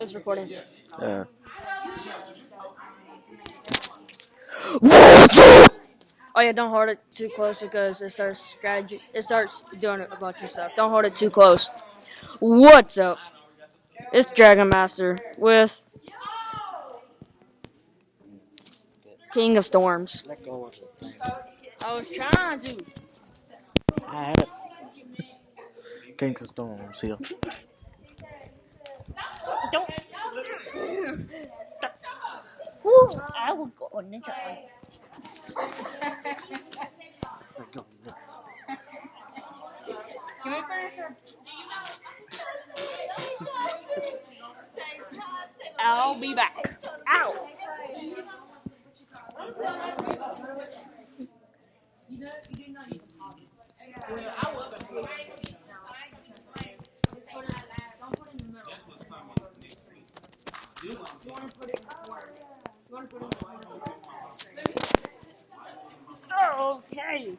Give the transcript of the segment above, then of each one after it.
It's recording. Uh, Oh yeah, don't hold it too close because it starts strategy. It starts doing a bunch of stuff. Don't hold it too close. What's up? It's Dragon Master with King of Storms. let go of the thing. I was trying to. I had Kings of Storms here. Don't. Ooh, I will go on ninja. Let go. Give me a finisher. I'll be back. Ow. Okay.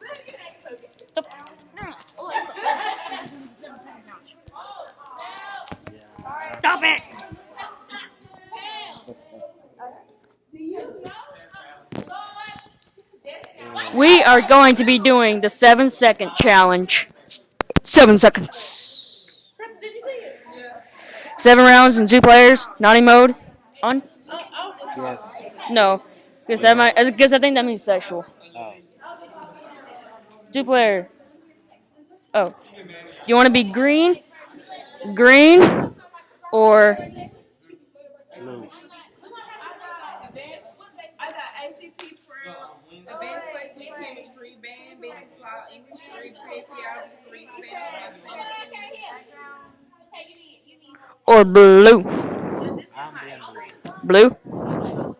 Stop it! We are going to be doing the 7-second challenge. 7 seconds. 7 rounds and 2 players. Naughty mode. On? Yes. No. Because that might. Because I think that means sexual. Oh. 2 player. Oh. You want to be green? Green? Or. Blue. I got ACT Pro, Advanced Placement Chemistry, Band, Basic Slide, English 3, Creative Geography 3, Spanish, Or blue? I'm being blue. Blue?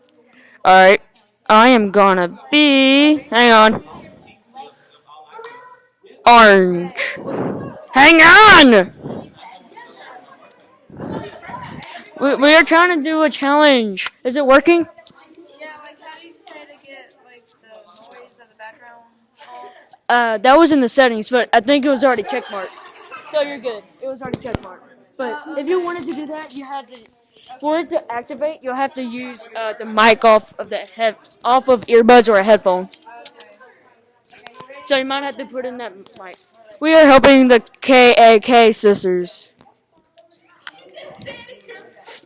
Alright. I am gonna be. Hang on. Orange. Hang on! We are trying to do a challenge. Is it working? Yeah, like how do you say to get like the noise in the background? That was in the settings, but I think it was already checkmarked. So you're good. It was already checkmarked. But if you wanted to do that, you had to. For it to activate, you'll have to use the mic off of off of earbuds or a headphone. So you might have to put in that mic. We are helping the KAK sisters.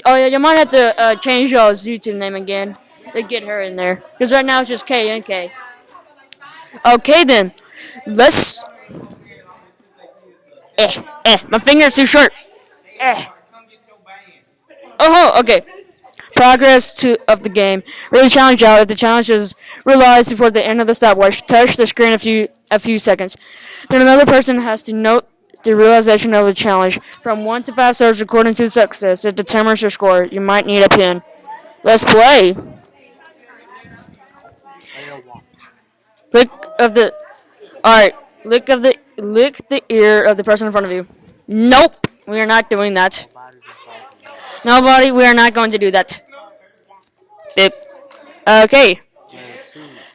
Oh yeah, you might have to change y'all's YouTube name again to get her in there. Because right now it's just K and K. Okay then, let's. My finger's too short. Oh, okay. Progress of the game. Really challenge out. If the challenge is realized before the end of the stopwatch, touch the screen a few seconds. Then another person has to note the realization of the challenge. From 1 to 5 stars according to success. It determines your score. You might need a pin. Let's play. Lick of the. Alright. Lick the ear of the person in front of you. Nope. We are not doing that. Body's in front of you. Nobody, we are not going to do that. Beep. Okay.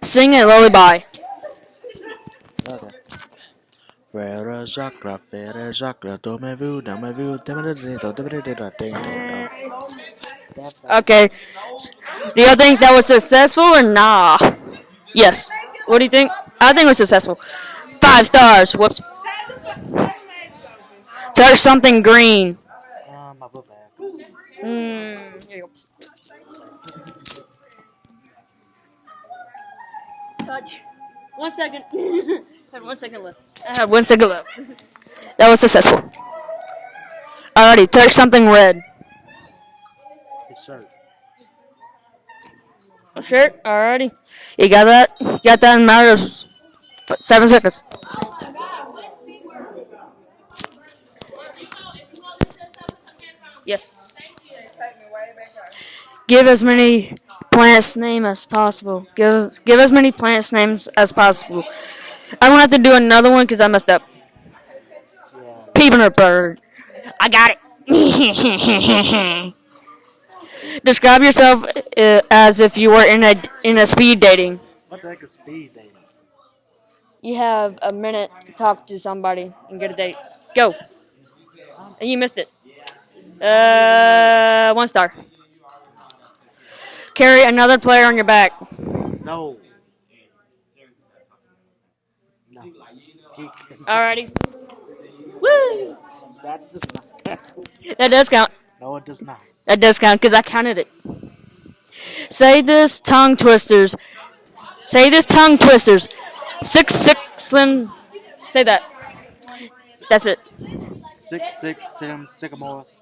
Sing a lullaby. Okay. Frère Jacques, dormez-vous, dormez-vous, Okay. Do you think that was successful or nah? Yes. What do you think? I think it was successful. 5 stars. Whoops. Touch something green. my book bag. Here you go. Touch. 1 second. I had 1 second left. I have 1 second left. That was successful. Alrighty, touch something red. His shirt. A shirt? Alrighty. You got that? You got that in a matter of 7 seconds. Yes. Give as many plants names as possible. Give as many plants names as possible. I'm gonna have to do another one because I messed up. Peeping bird. I got it. Describe yourself as if you were in a speed dating. What the heck is speed dating? You have a minute to talk to somebody and get a date. Go. And you missed it. 1 star. Carry another player on your back. No. No. Alrighty. Woo! That does not count. That does count. No, it does not. That does count because I counted it. Say this tongue twisters. Say this tongue twisters. 6 slim. Say that. That's it. 6 sycamores.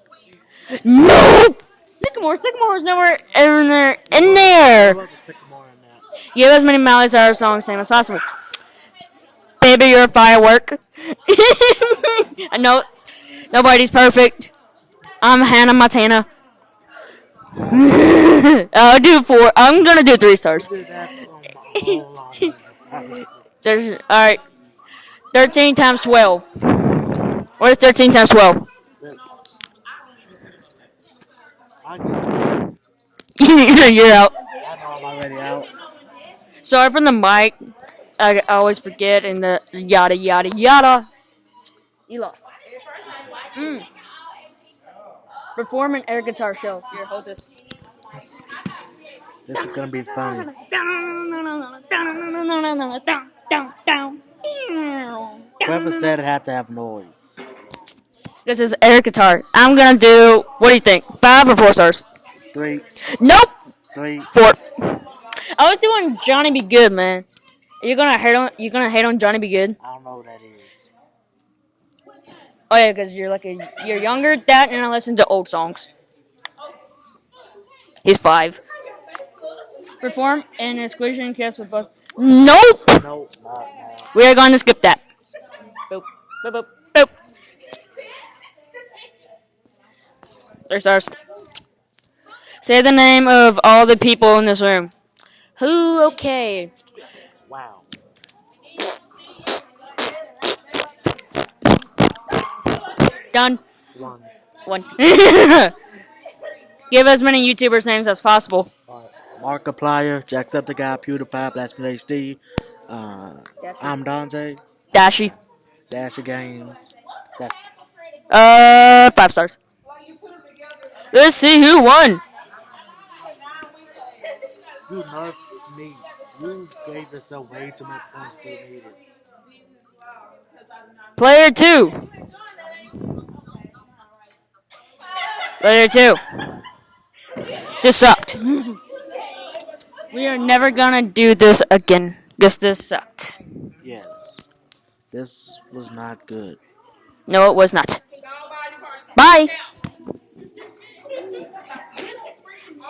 No! Sycamore is nowhere in there. In there. There was a sycamore in that. Give as many Miley Cyrus songs name as possible. Baby, you're a firework. I know nobody's perfect. I'm Hannah Montana. I'll do 4. I'm gonna do 3 stars. Did that All right. 13 times 12. What is 13 times 12? I guess You're out. I know I'm already out. Sorry for the mic. I always forget and the yada yada yada. You lost. Perform an air guitar show. Here, hold this. This is gonna be funny. Whoever said it had to have noise. This is air guitar. I'm gonna do. What do you think? 5 or 4 stars? 3, Nope. 3. 4. I was doing Johnny Be Good, man. You're gonna hate on Johnny Be Good? I don't know what that is. Oh yeah, because you're younger than that, and I listen to old songs. He's 5. Perform an exclusion kiss with both. Nope. No, no. We are going to skip that. Boop, boop, boop, boop. 3 stars. Say the name of all the people in this room. Who? Okay. Wow. Done. 1. 1. Give as many YouTubers' names as possible. Markiplier, Jacksepticeye, PewDiePie, Blasphemy HD. I'm Dante. Dashy. Dasher Games. That's 5 stars. Let's see who won. You nerfed me. You gave yourself way too much points than you needed. Player 2. Player 2. This sucked. We are never gonna do this again. Guess this sucked. Yes. This was not good. No, it was not. Bye.